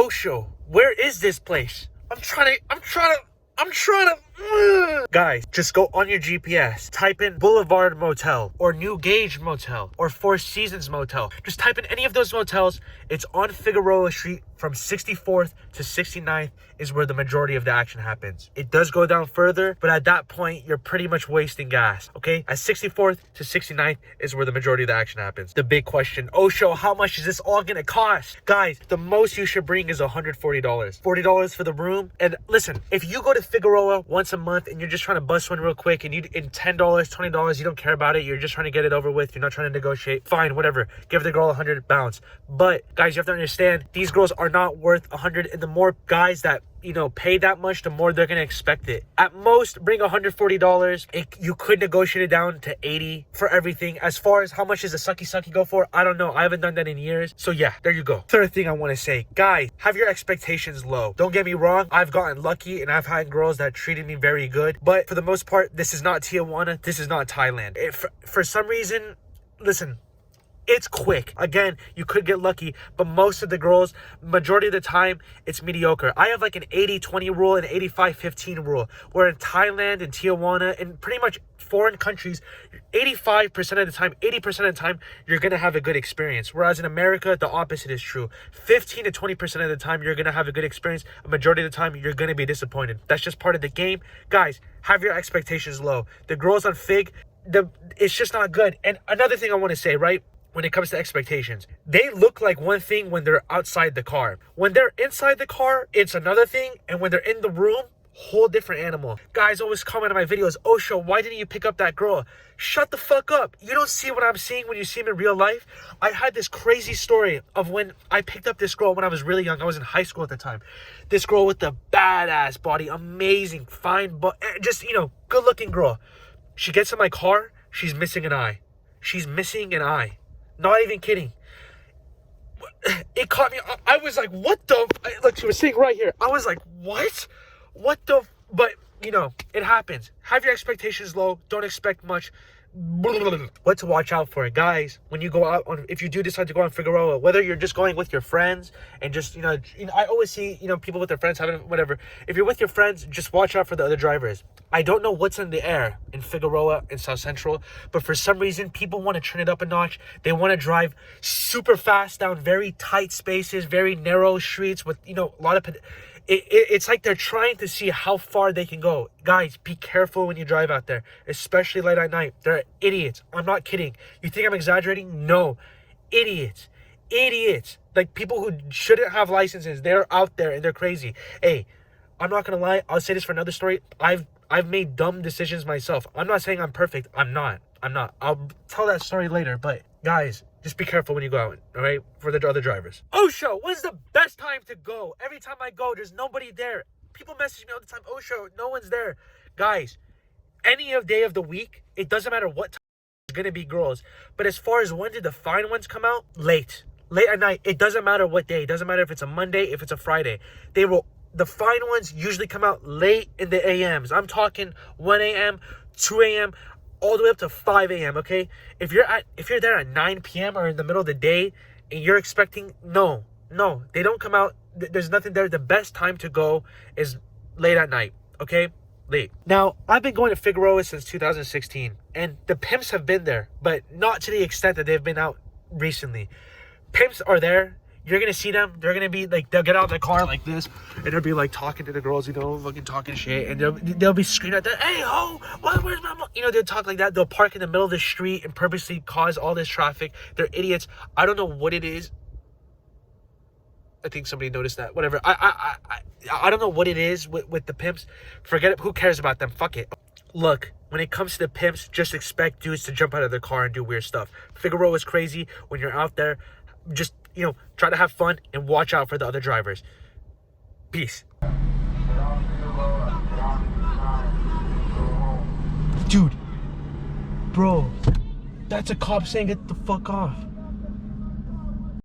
Osho, where is this place? I'm trying to Guys, just go on your GPS, type in Boulevard Motel or New Gage Motel or Four Seasons Motel. Just type in any of those motels. It's on Figueroa Street from 64th to 69th is where the majority of the action happens. It does go down further, but at that point, you're pretty much wasting gas, okay? At 64th to 69th is where the majority of the action happens. The big question, Osho, how much is this all gonna cost? Guys, the most you should bring is $140. $40 for the room. And listen, if you go to Figueroa once a month and you're just trying to bust one real quick and you in $10, $20, you don't care about it, you're just trying to get it over with, you're not trying to negotiate, fine, whatever. Give the girl 100, bounce. But guys, you have to understand, these girls are not worth 100, and the more guys that pay that much, the more they're gonna expect it. At most, bring $140. You could negotiate it down to 80 for everything. As far as how much does a sucky go for, I don't know. I haven't done that in years. So yeah, there you go. Third thing I want to say, guys, have your expectations low. Don't get me wrong, I've gotten lucky and I've had girls that treated me very good, but for the most part, this is not Tijuana, this is not Thailand. For some reason, listen, it's quick. Again, you could get lucky, but most of the girls, majority of the time, it's mediocre. I have like an 80-20 rule and 85-15 rule, where in Thailand and Tijuana and pretty much foreign countries, 85% of the time, 80% of the time, you're going to have a good experience. Whereas in America, the opposite is true. 15 to 20% of the time, you're going to have a good experience. A majority of the time, you're going to be disappointed. That's just part of the game. Guys, have your expectations low. The girls on Fig, it's just not good. And another thing I want to say, right? When it comes to expectations, they look like one thing when they're outside the car. When they're inside the car, it's another thing. And when they're in the room, whole different animal. Guys always comment on my videos, Osho, why didn't you pick up that girl? Shut the fuck up. You don't see what I'm seeing when you see him in real life. I had this crazy story of when I picked up this girl when I was really young. I was in high school at the time. This girl with the badass body, amazing, fine, but just, good looking girl. She gets in my car. She's missing an eye. She's missing an eye. Not even kidding. It caught me. I was like, what the? Look, she was sitting right here. I was like, what? What the? But, it happens. Have your expectations low. Don't expect much. What to watch out for, guys, when you go out on, if you do decide to go on Figueroa, whether you're just going with your friends and just, I always see, people with their friends having whatever. If you're with your friends, just watch out for the other drivers. I don't know what's in the air in Figueroa and South Central, but for some reason, people want to turn it up a notch. They want to drive super fast down very tight spaces, very narrow streets with, a lot of... It's like they're trying to see how far they can go. Guys, be careful when you drive out there, especially late at night. They're idiots. I'm not kidding. You think I'm exaggerating? No. Idiots. Like people who shouldn't have licenses. They're out there and they're crazy. Hey, I'm not going to lie. I'll say this for another story. I've made dumb decisions myself. I'm not saying I'm perfect. I'm not. I'll tell that story later. But guys, just be careful when you go out, all right? For the other drivers. Osho, when's the best time to go? Every time I go, there's nobody there. People message me all the time, Osho, no one's there. Guys, any day of the week, it doesn't matter what time, there's going to be girls. But as far as when did the fine ones come out? Late at night. It doesn't matter what day. It doesn't matter if it's a Monday, if it's a Friday. The fine ones usually come out late in the AMs. I'm talking 1 a.m., 2 a.m., all the way up to 5 a.m., okay? If you're there at 9 p.m. or in the middle of the day and you're expecting, no, they don't come out. There's nothing there. The best time to go is late at night, okay? Late. Now, I've been going to Figueroa since 2016, and the pimps have been there, but not to the extent that they've been out recently. Pimps are there. You're going to see them. They're going to be like, they'll get out of their car like this, and they'll be like talking to the girls, fucking talking shit. And they'll be screaming at them, hey, ho, where's my mom? They'll talk like that. They'll park in the middle of the street and purposely cause all this traffic. They're idiots. I don't know what it is. I think somebody noticed that. Whatever. I don't know what it is with the pimps. Forget it. Who cares about them? Fuck it. Look, when it comes to the pimps, just expect dudes to jump out of their car and do weird stuff. Figueroa is crazy. When you're out there, just, try to have fun and watch out for the other drivers. Peace. Dude, bro, that's a cop saying get the fuck off.